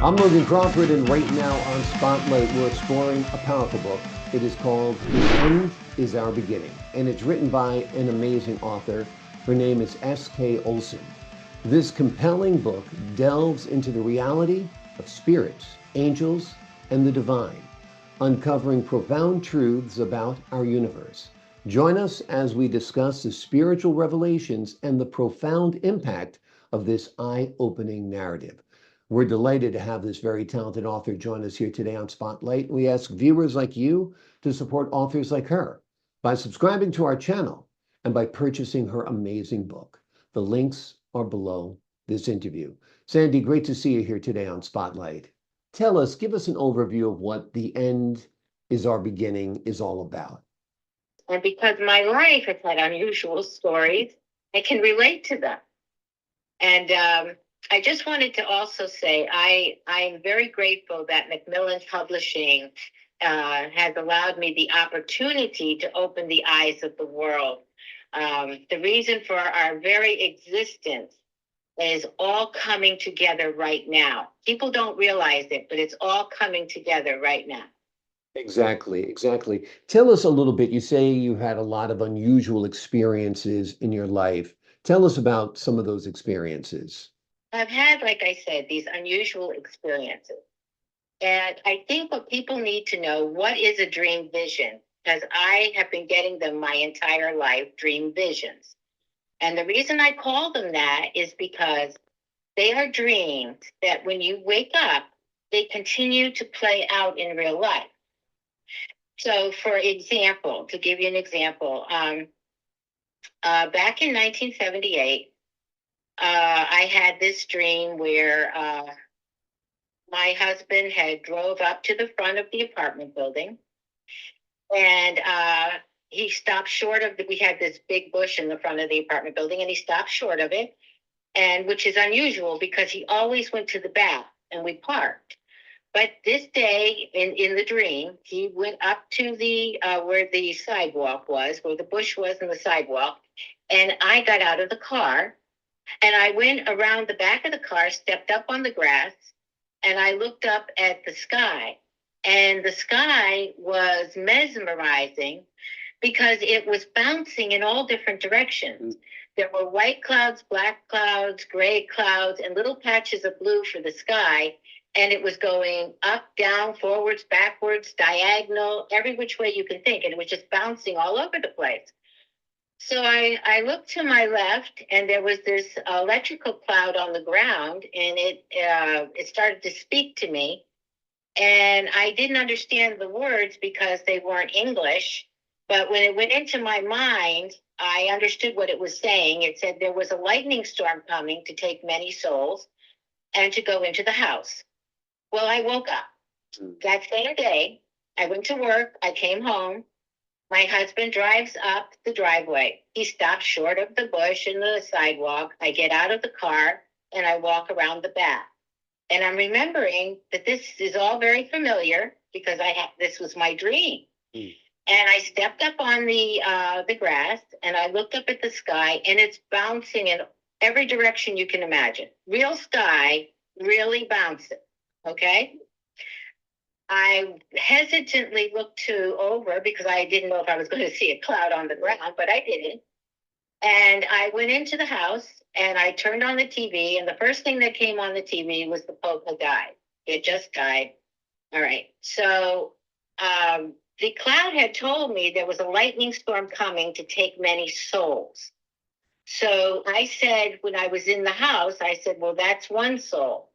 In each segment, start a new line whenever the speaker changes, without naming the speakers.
I'm Logan Crawford, and right now on Spotlight, we're exploring a powerful book. It is called The End is Our Beginning, and it's written by an amazing author. Her name is SK Olson. This compelling book delves into the reality of spirits, angels, and the divine, uncovering profound truths about our universe. Join us as we discuss the spiritual revelations and the profound impact of this eye opening narrative. We're delighted to have this very talented author join us here today on Spotlight. We ask viewers like you to support authors like her by subscribing to our channel and by purchasing her amazing book. The links are below this interview. Sandy, great to see you here today on Spotlight. Give us an overview of what The End is Our Beginning is all about.
And because my life has had unusual stories, I can relate to them. And I just wanted to also say I'm very grateful that Macmillan Publishing has allowed me the opportunity to open the eyes of the world. The reason for our very existence is all coming together right now. People don't realize it, but it's all coming together right now.
Exactly, exactly. Tell us a little bit. You say you had a lot of unusual experiences in your life. Tell us about some of those experiences.
I've had, like I said, these unusual experiences. And I think what people need to know, what is a dream vision? Because I have been getting them my entire life, dream visions. And the reason I call them that is because they are dreams that when you wake up, they continue to play out in real life. So, for example, to give you an example, back in 1978, I had this dream where my husband had drove up to the front of the apartment building, and he stopped short of we had this big bush in the front of the apartment building, and he stopped short of it, and which is unusual because he always went to the back, and we parked. But this day in the dream, he went up to the where the sidewalk was, where the bush was and the sidewalk, and I got out of the car, and I went around the back of the car, stepped up on the grass, and I looked up at the sky. And the sky was mesmerizing because it was bouncing in all different directions. There were white clouds, black clouds, gray clouds, and little patches of blue for the sky. And it was going up, down, forwards, backwards, diagonal, every which way you can think. And it was just bouncing all over the place. So I looked to my left, and there was this electrical cloud on the ground, and it started to speak to me. And I didn't understand the words because they weren't English. But when it went into my mind, I understood what it was saying. It said there was a lightning storm coming to take many souls and to go into the house. Well, I woke up that same day. I went to work. I came home. My husband drives up the driveway. He stops short of the bush and the sidewalk. I get out of the car and I walk around the back. And I'm remembering that this is all very familiar because this was my dream. Mm. And I stepped up on the grass and I looked up at the sky, and it's bouncing in every direction you can imagine. Real sky, really bouncing. Okay. I hesitantly looked over because I didn't know if I was going to see a cloud on the ground, but I didn't. And I went into the house and I turned on the TV, and the first thing that came on the TV was the polka died. It just died. All right. So the cloud had told me there was a lightning storm coming to take many souls. So I said, when I was in the house, I said, well, that's one soul.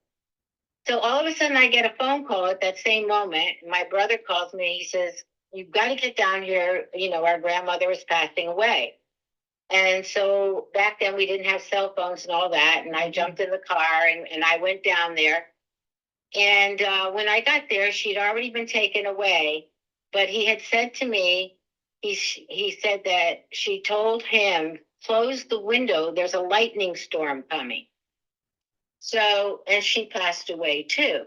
So all of a sudden I get a phone call at that same moment. My brother calls me. He says, you've got to get down here. You know, our grandmother is passing away. And so back then we didn't have cell phones and all that. And I jumped in the car and I went down there. And when I got there, she'd already been taken away. But he had said to me, he said that she told him, close the window. There's a lightning storm coming. So, and she passed away too.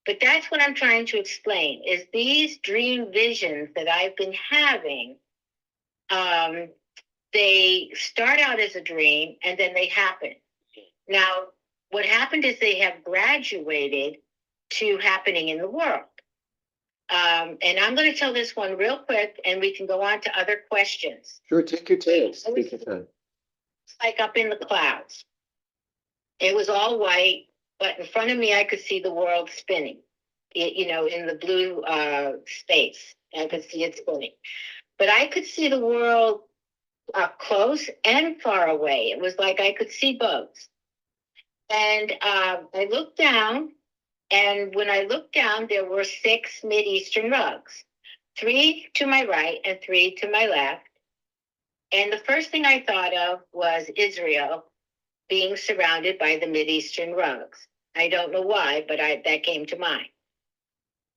But that's what I'm trying to explain is these dream visions that I've been having, they start out as a dream and then they happen. Now, what happened is they have graduated to happening in the world. And I'm going to tell this one real quick, and we can go on to other questions.
Sure, take your time. Take your time.
It's like up in the clouds. It was all white, but in front of me, I could see the world spinning, in the blue space. I could see it spinning. But I could see the world up close and far away. It was like I could see both. And I looked down, and when I looked down, there were 6 Mideastern rugs, 3 to my right and 3 to my left. And the first thing I thought of was Israel being surrounded by the Mideastern rugs. I don't know why, but that came to mind.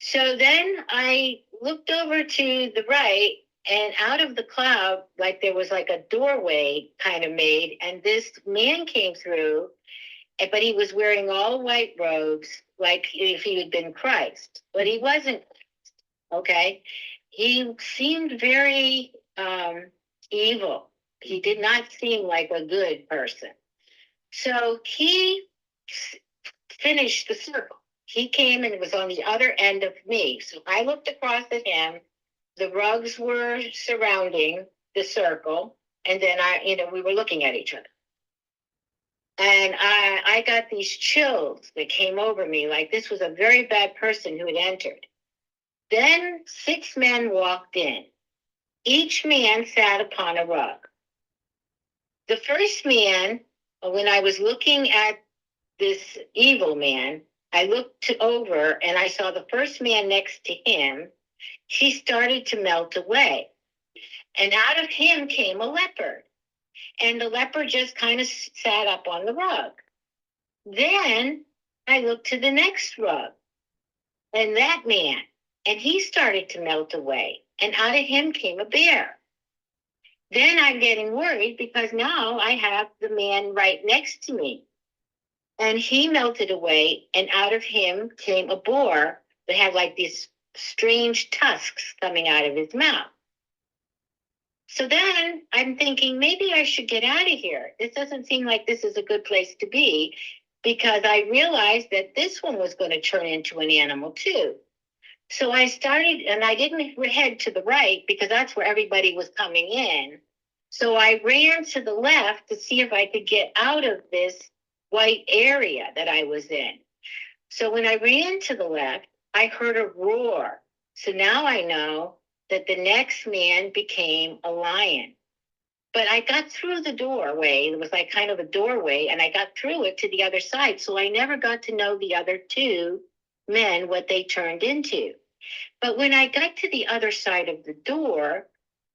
So then I looked over to the right, and out of the cloud, like there was like a doorway kind of made, and this man came through, but he was wearing all white robes, like if he had been Christ, but he wasn't. Okay, he seemed very evil. He did not seem like a good person. So he finished the circle. He came and was on the other end of me. So I looked across at him. The rugs were surrounding the circle, and then we were looking at each other. And I got these chills that came over me, like this was a very bad person who had entered. Then 6 men walked in. Each man sat upon a rug. The first man, when I was looking at this evil man, I looked over and I saw the first man next to him. He started to melt away. And out of him came a leopard. And the leopard just kind of sat up on the rug. Then I looked to the next rug, and that man, and he started to melt away. And out of him came a bear. Then I'm getting worried because now I have the man right next to me. And he melted away, and out of him came a boar that had like these strange tusks coming out of his mouth. So then I'm thinking, maybe I should get out of here. This doesn't seem like this is a good place to be, because I realized that this one was going to turn into an animal too. So I started, and I didn't head to the right because that's where everybody was coming in. So I ran to the left to see if I could get out of this white area that I was in. So when I ran to the left, I heard a roar. So now I know that the next man became a lion. But I got through the doorway. It was like kind of a doorway, and I got through it to the other side. So I never got to know the other 2 men, what they turned into. But when I got to the other side of the door,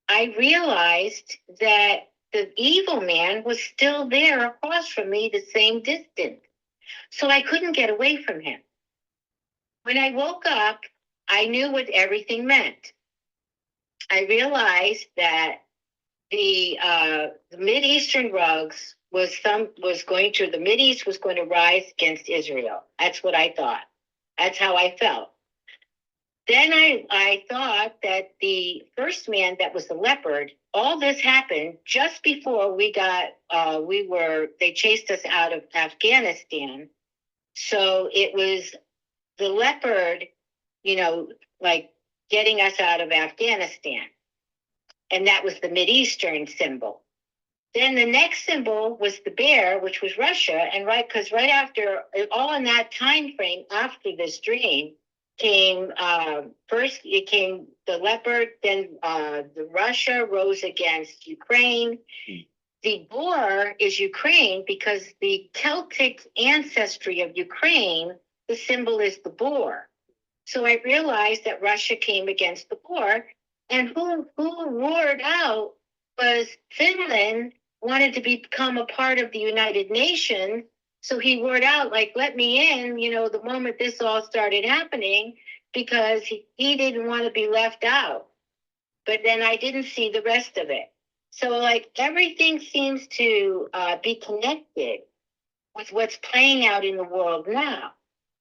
I realized that the evil man was still there across from me, the same distance. So I couldn't get away from him. When I woke up, I knew what everything meant. I realized that the Mideastern rugs the Mideast was going to rise against Israel. That's what I thought. That's how I felt. Then I thought that the first man that was the leopard, all this happened just before they chased us out of Afghanistan. So it was the leopard, like getting us out of Afghanistan. And that was the Mideastern symbol. Then the next symbol was the bear, which was Russia. And right after, all in that time frame after this dream, came first it came the leopard, then the Russia rose against Ukraine. The boar is Ukraine because the Celtic ancestry of Ukraine, the symbol is the boar. So I realized that Russia came against the boar, and who roared out was Finland wanted to become a part of the United Nations. So he roared out, like, let me in, the moment this all started happening, because he didn't want to be left out. But then I didn't see the rest of it. So, like, everything seems to be connected with what's playing out in the world now.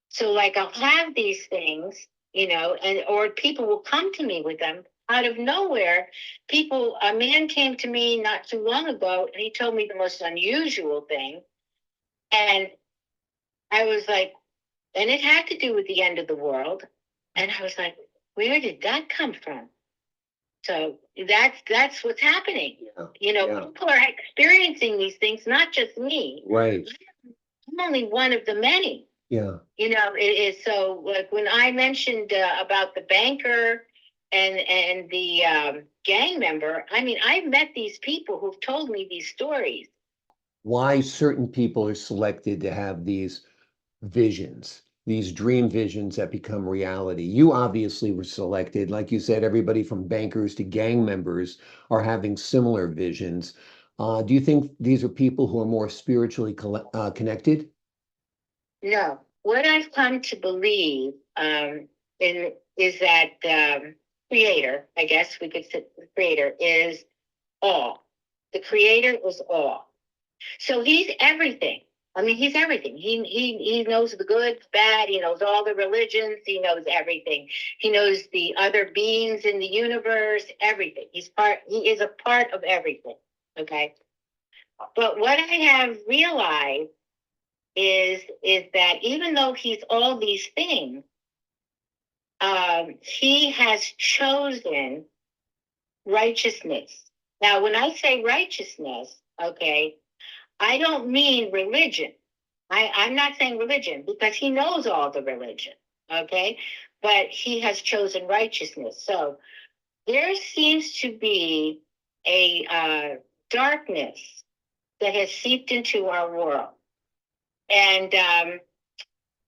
So, like, I'll have these things, or people will come to me with them out of nowhere. A man came to me not too long ago, and he told me the most unusual thing. And I was like, and it had to do with the end of the world. And I was like, where did that come from? So that's what's happening.
Yeah.
People are experiencing these things, not just me.
Right.
I'm only one of the many.
Yeah.
It is. So like when I mentioned about the banker and the gang member, I mean, I've met these people who've told me these stories.
Why certain people are selected to have these visions, these dream visions that become reality. You obviously were selected. Like you said, everybody from bankers to gang members are having similar visions. Do you think these are people who are more spiritually connected?
No, what I've come to believe is that creator, I guess we could say the creator is all. The creator is all. So he's everything. I mean, he's everything. He knows the good, the bad. He knows all the religions. He knows everything. He knows the other beings in the universe. Everything. He is a part of everything. Okay. But what I have realized is that even though he's all these things, he has chosen righteousness. Now, when I say righteousness, okay, I don't mean religion. I'm not saying religion because he knows all the religion, okay? But he has chosen righteousness. So there seems to be a darkness that has seeped into our world. And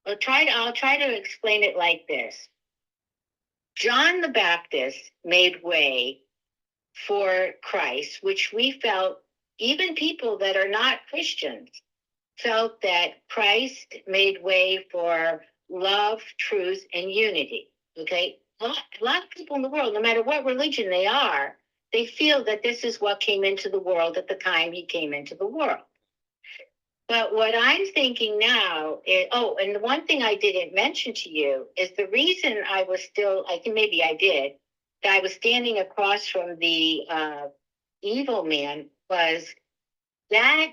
I'll try to explain it like this. John the Baptist made way for Christ, which we felt, even people that are not Christians, felt that Christ made way for love, truth, and unity. Okay? A lot of people in the world, no matter what religion they are, they feel that this is what came into the world at the time he came into the world. But what I'm thinking now is, and the one thing I didn't mention to you is the reason I was still, I think maybe I did, that I was standing across from the evil man was that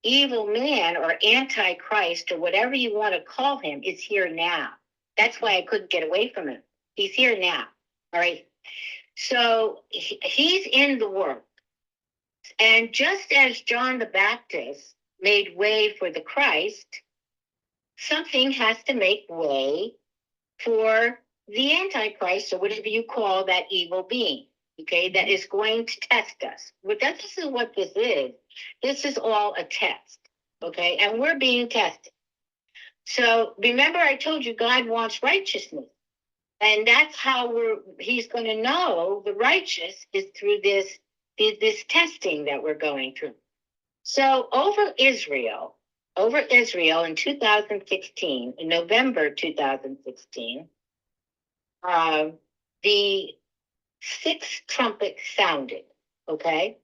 evil man or Antichrist or whatever you want to call him is here now. That's why I couldn't get away from him. He's here now. All right. So he's in the world. And just as John the Baptist made way for the Christ, something has to make way for the Antichrist or whatever you call that evil being, okay, that is going to test us. But this is what this is. This is all a test, okay, and we're being tested. So remember I told you God wants righteousness, and that's how he's going to know the righteous is through this testing that we're going through. So over Israel in 2016, in November 2016, the sixth trumpet sounded, okay,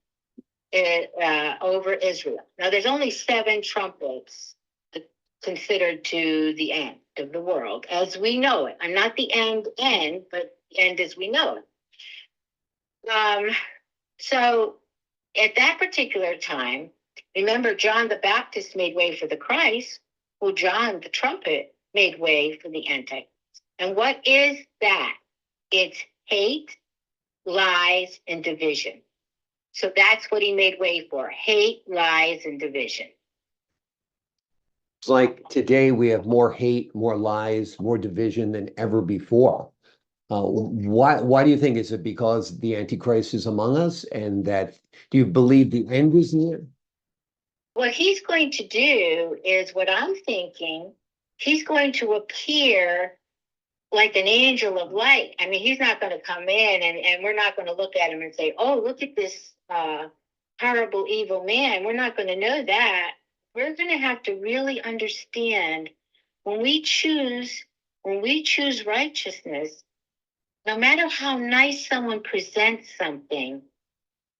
over Israel. Now, there's only 7 trumpets considered to the end of the world as we know it. I'm not the end, but end as we know it. So at that particular time, remember, John the Baptist made way for the Christ. Well, John the trumpet made way for the Antichrist. And what is that? It's hate, lies, and division. So that's what he made way for: hate, lies, and division.
It's like today we have more hate, more lies, more division than ever before. Why do you think? Is it because the Antichrist is among us, and that do you believe the end is near?
What he's going to do is what I'm thinking. He's going to appear like an angel of light. I mean, he's not going to come in and we're not going to look at him and say, oh, look at this horrible, evil man. We're not going to know that. We're going to have to really understand when we choose righteousness, no matter how nice someone presents something,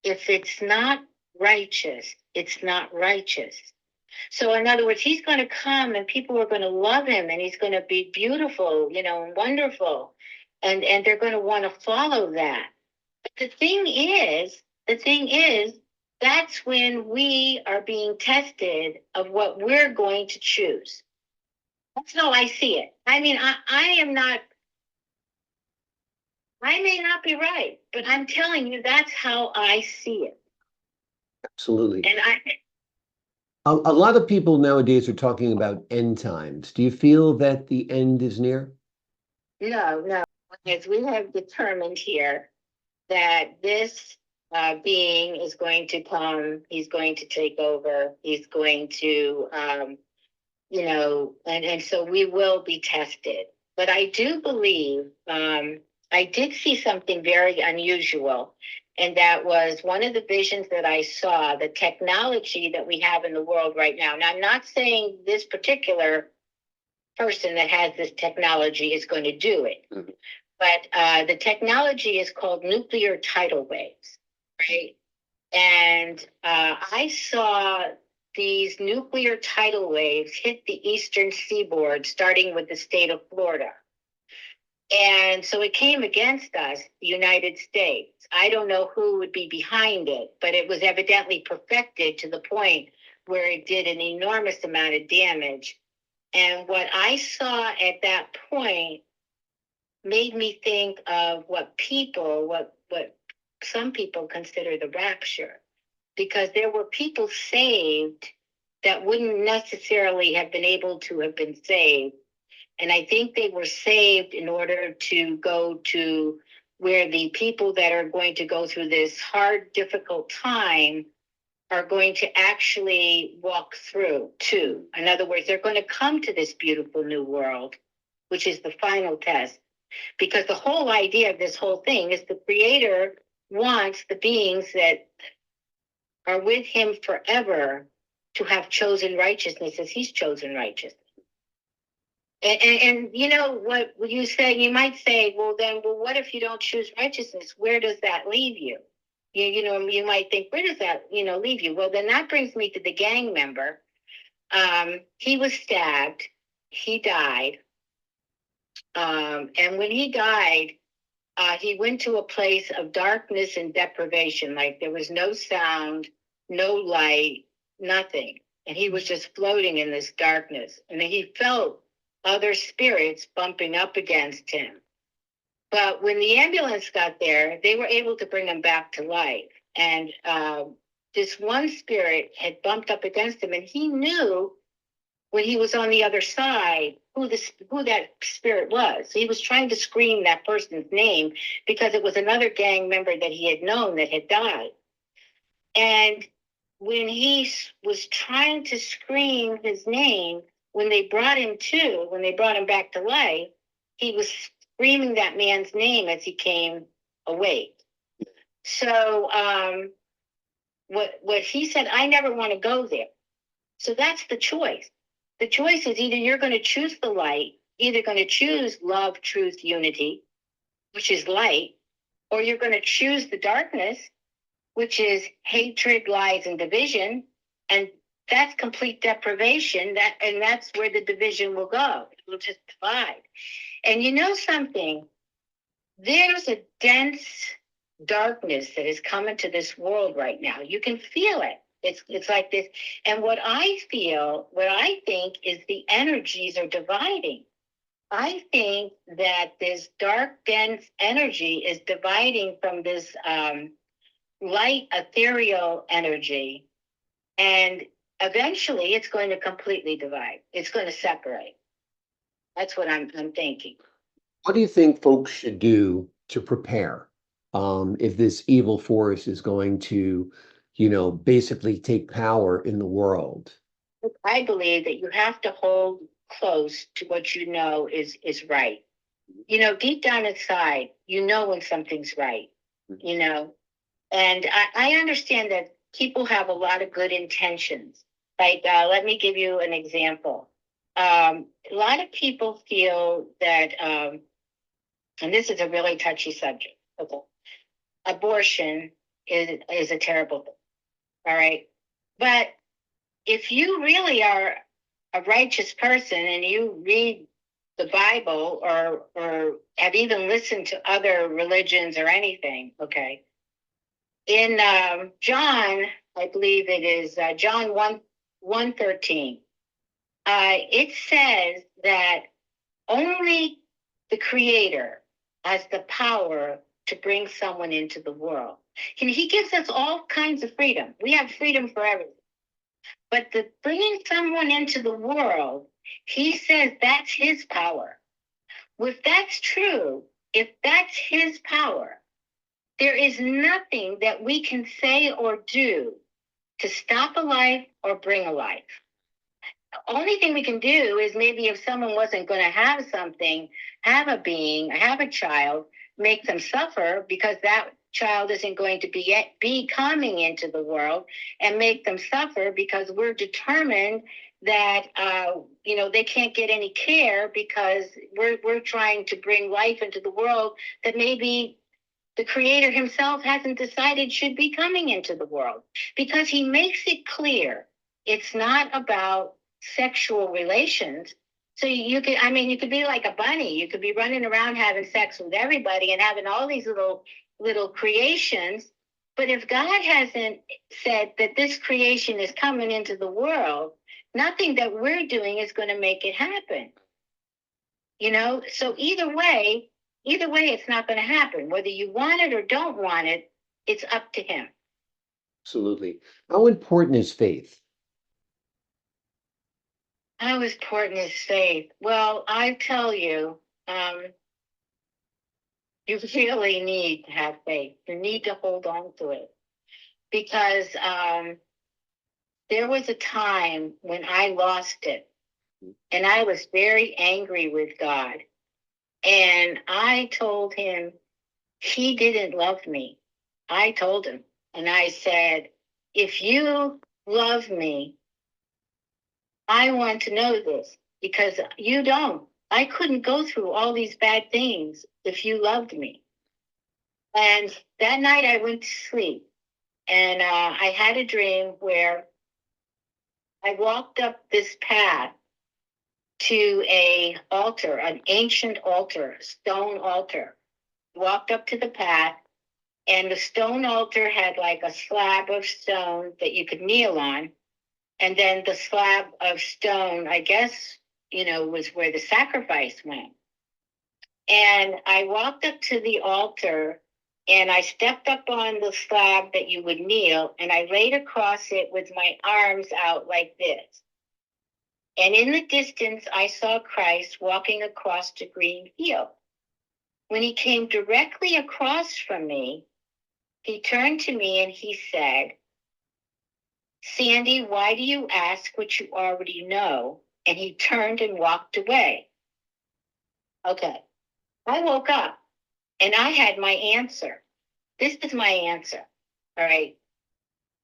if it's not righteous, it's not righteous. So in other words, he's going to come and people are going to love him and he's going to be beautiful, and wonderful. And they're going to want to follow that. But the thing is, that's when we are being tested of what we're going to choose. That's how I see it. I mean, I am not, I may not be right, but I'm telling you, that's how I see it.
Absolutely.
And I,
A lot of people nowadays are talking about end times. Do you feel that the end is near?
no, as we have determined here, that this being is going to come, he's going to take over, he's going to, and so we will be tested. But I do believe, I did see something very unusual, and that was one of the visions that I saw, the technology that we have in the world right now. Now, I'm not saying this particular person that has this technology is going to do it. Mm-hmm. But the technology is called nuclear tidal waves, right? And I saw these nuclear tidal waves hit the eastern seaboard, starting with the state of Florida. And so it came against us, the United States. I don't know who would be behind it, but it was evidently perfected to the point where it did an enormous amount of damage. And what I saw at that point made me think of what some people consider the rapture, because there were people saved that wouldn't necessarily have been able to have been saved. And I think they were saved in order to go to where the people that are going to go through this hard, difficult time are going to actually walk through too. In other words, they're going to come to this beautiful new world, which is the final test. Because the whole idea of this whole thing is the Creator wants the beings that are with him forever to have chosen righteousness as he's chosen righteousness. And you know what you say, you might say, well, what if you don't choose righteousness? Where does that leave you? You might think, where does that, leave you? Well, then that brings me to the gang member. He was stabbed. He died. And when he died, he went to a place of darkness and deprivation. Like there was no sound, no light, nothing. And he was just floating in this darkness. And he felt other spirits bumping up against him. But when the ambulance got there, they were able to bring him back to life. And this one spirit had bumped up against him. And he knew when he was on the other side who that spirit was. He was trying to scream that person's name because it was another gang member that he had known that had died. And when he was trying to scream his name, when they brought him back to life, he was screaming that man's name as he came awake. So what he said, I never want to go there. So that's the choice. The choice is either you're going to choose the light, either going to choose love, truth, unity, which is light, or you're going to choose the darkness, which is hatred, lies, and division. And that's complete deprivation. And that's where the division will go. It will just divide. And you know something? There's a dense darkness that is coming to this world right now. You can feel it. It's like this. And what I think is the energies are dividing. I think that this dark, dense energy is dividing from this light, ethereal energy. And eventually it's going to completely divide. It's going to separate. That's what I'm thinking.
What do you think folks should do to prepare if this evil force is going to, basically take power in the world?
I believe that you have to hold close to what you know is right. Deep down inside, when something's right, And I understand that people have a lot of good intentions. Like, let me give you an example. A lot of people feel that, and this is a really touchy subject, okay? Abortion is a terrible thing, all right? But if you really are a righteous person and you read the Bible or have even listened to other religions or anything, okay? In John, I believe it is John 1:13, It says that only the Creator has the power to bring someone into the world. And he gives us all kinds of freedom. We have freedom for everything. But the bringing someone into the world, he says that's his power. If that's true, if that's his power, there is nothing that we can say or do to stop a life or bring a life. The only thing we can do is maybe if someone wasn't going to have something, have a being, have a child, make them suffer because that child isn't going to be coming into the world, and make them suffer because we're determined that they can't get any care because we're trying to bring life into the world that maybe the Creator himself hasn't decided should be coming into the world, because he makes it clear it's not about sexual relations. So you could be like a bunny. You could be running around having sex with everybody and having all these little creations. But if God hasn't said that this creation is coming into the world, nothing that we're doing is going to make it happen. So either way, it's not going to happen. Whether you want it or don't want it, it's up to him.
Absolutely. How important is faith?
How important is faith? Well, I tell you, you really need to have faith. You need to hold on to it, because there was a time when I lost it, and I was very angry with God. And I told him he didn't love me. I told him, and I said, if you love me, I want to know this, because you don't. I couldn't go through all these bad things if you loved me. And that night I went to sleep, and I had a dream where I walked up this path to a altar, an ancient altar, stone altar. Walked up to the path, and the stone altar had like a slab of stone that you could kneel on. And then the slab of stone, I guess, was where the sacrifice went. And I walked up to the altar, and I stepped up on the slab that you would kneel, and I laid across it with my arms out like this. And in the distance, I saw Christ walking across a green field. When he came directly across from me, he turned to me and he said, Sandy, why do you ask what you already know? And he turned and walked away. Okay. I woke up and I had my answer. This is my answer. All right.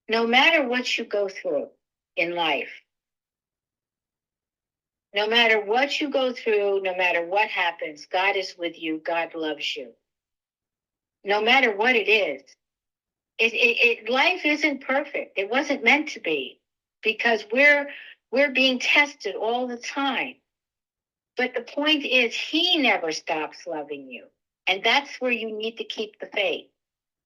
No matter what you go through in life, no matter what you go through, no matter what happens, God is with you. God loves you. No matter what it is. Life isn't perfect. It wasn't meant to be, because we're being tested all the time. But the point is, he never stops loving you. And that's where you need to keep the faith.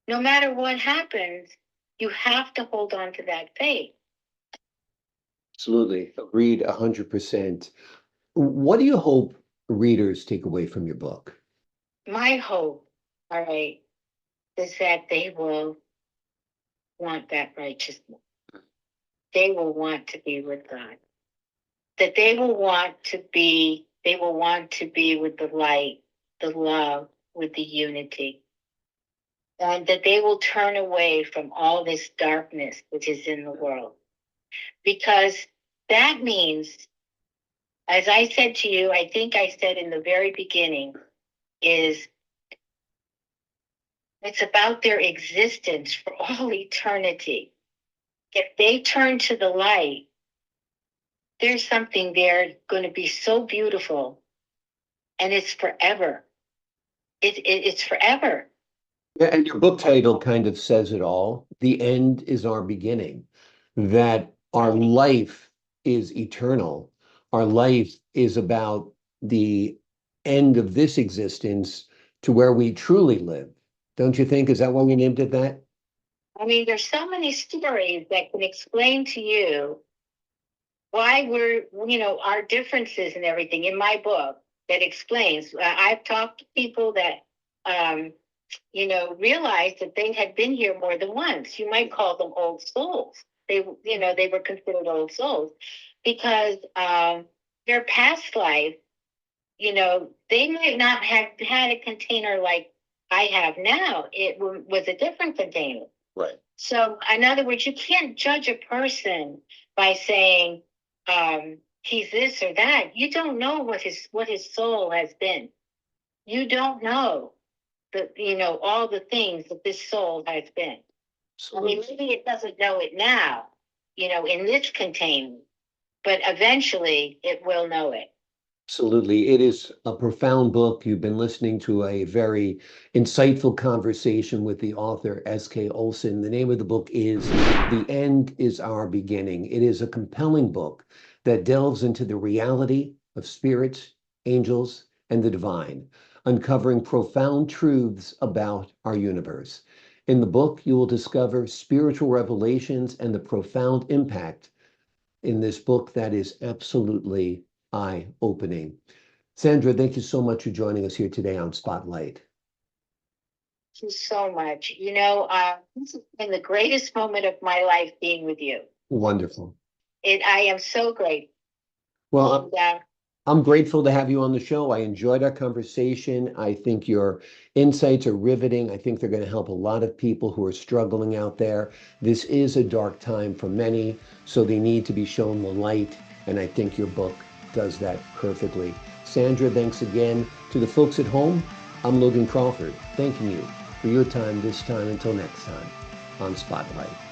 No matter what happens, you have to hold on to that faith.
Absolutely. Agreed 100%. What do you hope readers take away from your book?
My hope, all right, is that they will want that righteousness. They will want to be with God. That they will want to be with the light, the love, with the unity. And that they will turn away from all this darkness which is in the world. Because that means, as I said to you, I think I said in the very beginning, is it's about their existence for all eternity. If they turn to the light, there's something there going to be so beautiful, and it's forever. It's forever.
Yeah, and your book title kind of says it all. The end is our beginning. That our life is eternal. Our life is about the end of this existence to where we truly live. Don't you think? Is that why we named it that?
I mean, there's so many stories that can explain to you why we're, our differences and everything in my book that explains. I've talked to people that, realized that they had been here more than once. You might call them old souls. They were considered old souls because their past life, they might not have had a container like I have now. It was a different container.
Right.
So, in other words, you can't judge a person by saying he's this or that. You don't know what his soul has been. You don't know all the things that this soul has been. I mean, maybe it doesn't know it now, in this containment, but eventually it will know it.
Absolutely. It is a profound book. You've been listening to a very insightful conversation with the author, SK Olson. The name of the book is The End is Our Beginning. It is a compelling book that delves into the reality of spirits, angels, and the divine, uncovering profound truths about our universe. In the book, you will discover spiritual revelations and the profound impact in this book that is absolutely eye-opening. Sandra, thank you so much for joining us here today on Spotlight.
Thank you so much. This has been the greatest moment of my life being with you.
Wonderful.
I am so grateful.
Well,
And,
I'm grateful to have you on the show. I enjoyed our conversation. I think your insights are riveting. I think they're going to help a lot of people who are struggling out there. This is a dark time for many, so they need to be shown the light. And I think your book does that perfectly. Sandra, thanks again. To the folks at home, I'm Logan Crawford, thanking you for your time this time. Until next time on Spotlight.